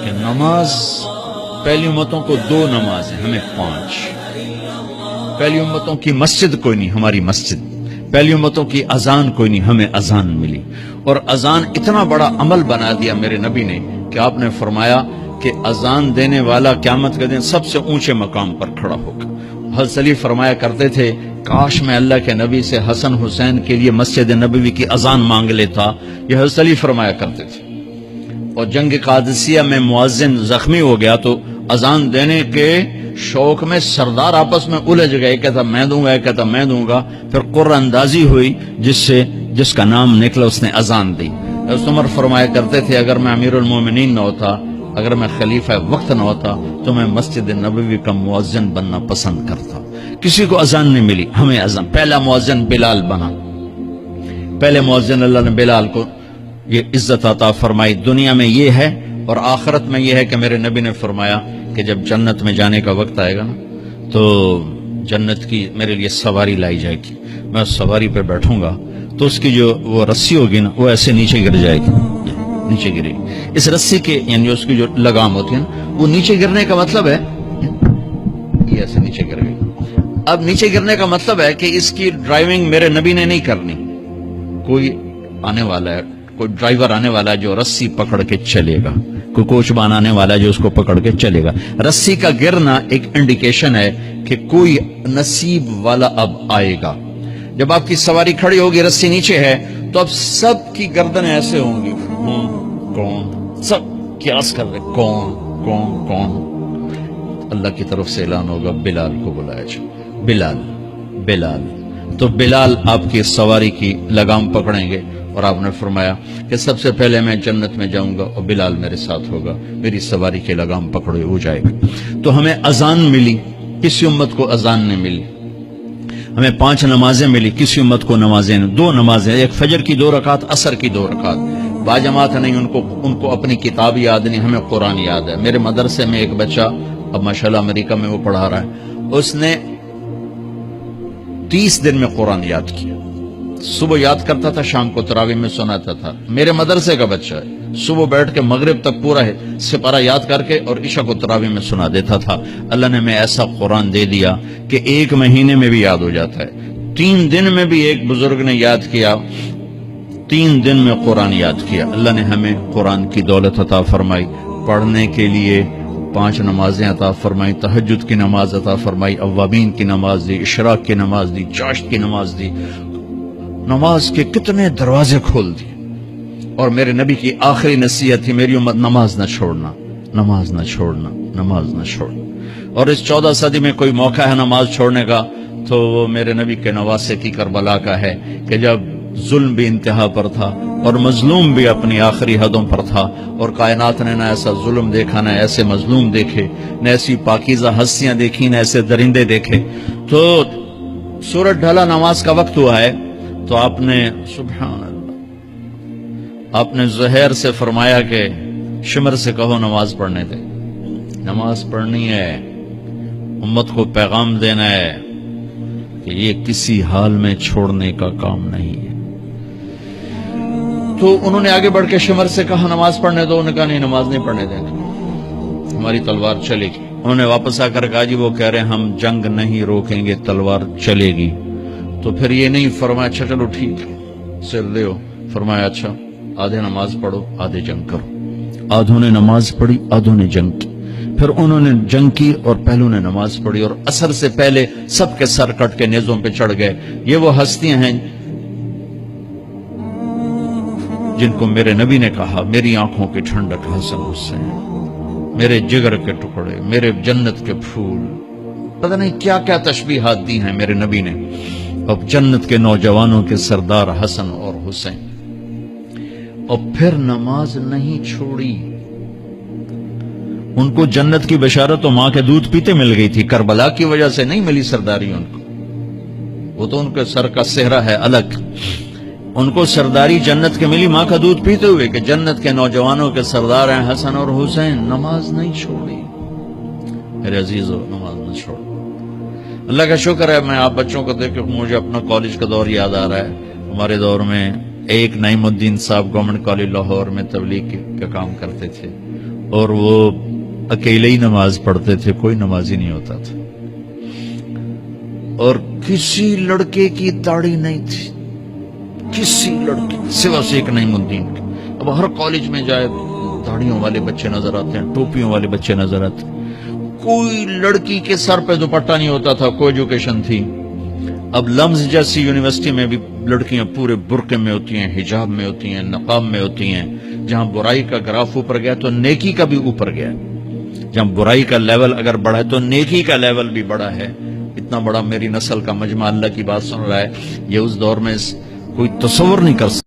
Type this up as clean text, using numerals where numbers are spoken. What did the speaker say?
کہ نماز پہلی امتوں کو 2 نماز ہیں، ہمیں 5۔ پہلی امتوں کی مسجد کوئی نہیں، ہماری مسجد۔ پہلی امتوں کی اذان کوئی نہیں، ہمیں اذان ملی۔ اور اذان اتنا بڑا عمل بنا دیا میرے نبی نے کہ آپ نے فرمایا کہ اذان دینے والا قیامت کے دن سب سے اونچے مقام پر کھڑا ہوگا۔ حضرت علی فرمایا کرتے تھے کاش میں اللہ کے نبی سے حسن حسین کے لیے مسجد نبوی کی اذان مانگ لیتا، یہ حضرت علی فرمایا کرتے تھے۔ اور جنگ قادسیہ میں مؤذن زخمی ہو گیا تو اذان دینے کے شوق میں سردار آپس میں الجھ گئے، کہتا میں دوں گا، کہتا میں دوں گا۔ پھر قرہ اندازی ہوئی جس کا نام نکلا اس نے اذان دی۔ حضرت عمر فرمایا کرتے تھے اگر میں امیر المومنین نہ ہوتا، اگر میں خلیفہ وقت نہ ہوتا تو میں مسجد نبوی کا مؤذن بننا پسند کرتا۔ کسی کو اذان نہیں ملی، ہمیں اذان۔ پہلا مؤذن بلال بنا، پہلے مؤذن اللہ نے بلال کو یہ عزت عطا فرمائی۔ دنیا میں یہ ہے اور آخرت میں یہ ہے کہ میرے نبی نے فرمایا کہ جب جنت میں جانے کا وقت آئے گا نا تو جنت کی میرے لیے سواری لائی جائے گی، میں اس سواری پہ بیٹھوں گا تو اس کی جو وہ رسی ہوگی نا وہ ایسے نیچے گر جائے گی، نیچے گرے گی۔ اس رسی کے یعنی اس کی جو لگام ہوتی ہے نا وہ نیچے گرنے کا مطلب ہے یہ ایسے نیچے گر گئی۔ اب نیچے گرنے کا مطلب ہے کہ اس کی ڈرائیونگ میرے نبی نے نہیں کرنی، کوئی آنے والا ہے، کوئی ڈرائیور آنے والا ہے جو رسی پکڑ کے چلے گا، کوئی کوچبان آنے والا ہے جو اس کو پکڑ کے چلے گا۔ رسی کا گرنا ایک انڈیکیشن ہے کہ کوئی نصیب والا اب آئے گا۔ جب آپ کی سواری کھڑی ہوگی، رسی نیچے ہے، تو اب سب کی گردنیں ایسے ہوں گی، کون؟ سب قیاس کر رہے کون کون کون؟ اللہ کی طرف سے اعلان ہوگا بلال کو بلایا جائے، بلال بلال۔ تو بلال آپ کی سواری کی لگام پکڑیں گے اور آپ نے فرمایا کہ سب سے پہلے میں جنت میں جاؤں گا اور بلال میرے ساتھ ہوگا، میری سواری کی لگام پکڑے ہو جائے گا۔ تو ہمیں اذان ملی، کسی امت کو اذان نہیں ملی۔ ہمیں 5 نمازیں ملی، کسی امت کو نمازیں 2 نمازیں، ایک فجر کی 2 رکعت، عصر کی 2 رکعت۔ باجماعت نہیں، ان کو اپنی کتاب یاد نہیں، ہمیں قرآن یاد ہے۔ میرے مدرسے میں ایک بچہ اب ماشاءاللہ امریکہ میں وہ پڑھا رہا ہے، اس نے 30 دن میں قرآن یاد کیا۔ صبح یاد کرتا تھا، شام کو تراویح میں سناتا تھا۔ میرے مدرسے کا بچہ ہے، صبح بیٹھ کے مغرب تک پورا ہے سپارہ یاد کر کے اور عشاء کو تراویح میں سنا دیتا تھا۔ اللہ نے میں ایسا قرآن دے دیا کہ 1 مہینے میں بھی یاد ہو جاتا ہے۔ 3 دن میں بھی ایک بزرگ نے یاد کیا، 3 دن میں قرآن یاد کیا۔ اللہ نے ہمیں قرآن کی دولت عطا فرمائی، پڑھنے کے لیے 5 نمازیں عطا فرمائی، تہجد کی نماز عطا فرمائی، اوابین کی نماز دی، اشراق کی نماز دی، چاشت کی نماز دی، نماز کے کتنے دروازے کھول دیے۔ اور میرے نبی کی آخری نصیحت تھی میری امت نماز نہ چھوڑنا، نماز نہ چھوڑنا، نماز نہ چھوڑنا۔ اور اس 14 صدی میں کوئی موقع ہے نماز چھوڑنے کا تو وہ میرے نبی کے نواسے کی کربلا کا ہے کہ جب ظلم بھی انتہا پر تھا اور مظلوم بھی اپنی آخری حدوں پر تھا، اور کائنات نے نہ ایسا ظلم دیکھا، نہ ایسے مظلوم دیکھے، نہ ایسی پاکیزہ ہستیاں دیکھی، نہ ایسے درندے دیکھے۔ تو سورج ڈھلا، نماز کا وقت ہوا ہے، تو آپ نے سبحان اللہ، آپ نے زہیر سے فرمایا کہ شمر سے کہو نماز پڑھنے دے، نماز پڑھنی ہے، امت کو پیغام دینا ہے کہ یہ کسی حال میں چھوڑنے کا کام نہیں ہے۔ تو انہوں نے آگے بڑھ کے شمر سے کہا نماز پڑھنے دو، انہوں نے کہا نہیں نماز نہیں پڑھنے دیں گے، ہماری تلوار چلے گی۔ انہوں نے واپس آ کر کہا جی وہ کہہ رہے ہیں ہم جنگ نہیں روکیں گے، تلوار چلے گی۔ تو پھر یہ نہیں فرمایا اچھا چلو ٹھیک سر دے ہو، فرمایا اچھا آدھے نماز پڑھو آدھے جنگ کرو۔ آدھوں نے نماز پڑھی، آدھوں نے جنگ کی۔ پھر انہوں نے جنگ کی اور پہلوں نے نماز پڑھی، اور عصر سے پہلے سب کے سر کٹ کے نیزوں پہ چڑھ گئے۔ یہ وہ ہستیاں ہیں جن کو میرے نبی نے کہا میری آنکھوں کی ٹھنڈک حسن حسین، میرے جگر کے ٹکڑے، میرے جنت کے پھول، پتہ نہیں کیا کیا تشبیہات دی ہیں میرے نبی نے۔ اب جنت کے نوجوانوں کے سردار حسن اور حسین، اور پھر نماز نہیں چھوڑی۔ ان کو جنت کی بشارت تو ماں کے دودھ پیتے مل گئی تھی، کربلا کی وجہ سے نہیں ملی سرداری ان کو، وہ تو ان کے سر کا صحرا ہے الگ۔ ان کو سرداری جنت کے ملی ماں کا دودھ پیتے ہوئے کہ جنت کے نوجوانوں کے سردار ہیں حسن اور حسین، نماز نہیں چھوڑی۔ میرے عزیزو نماز نہ چھوڑو۔ اللہ کا شکر ہے، میں آپ بچوں کو دیکھ کے مجھے اپنا کالج کا دور یاد آ رہا ہے۔ ہمارے دور میں ایک نعیم الدین صاحب گورنمنٹ کالج لاہور میں تبلیغ کا کام کرتے تھے، اور وہ اکیلے ہی نماز پڑھتے تھے، کوئی نمازی نہیں ہوتا تھا، اور کسی لڑکے کی داڑھی نہیں تھی، کسی لڑکی سوا سے ایک نہیں مندین کی۔ اب ہر کالج میں جائے داڑھیوں والے بچے نظر آتے ہیں، ٹوپیوں والے بچے نظر آتے ہیں، کوئی لڑکی کے سر پہ دوپٹہ نہیں ہوتا تھا، کوئی ایجوکیشن تھی۔ اب لمز جیسی یونیورسٹی میں بھی لڑکیاں پورے برقعے میں ہوتی ہیں، حجاب میں ہوتی ہیں، نقاب میں ہوتی ہیں۔ جہاں برائی کا گراف اوپر گیا تو نیکی کا بھی اوپر گیا، جہاں برائی کا لیول اگر بڑھا ہے تو نیکی کا لیول بھی بڑا ہے۔ اتنا بڑا میری نسل کا مجمع اللہ کی بات سن رہا ہے، یہ اس دور میں کوئی تصور نہیں کر سکتا۔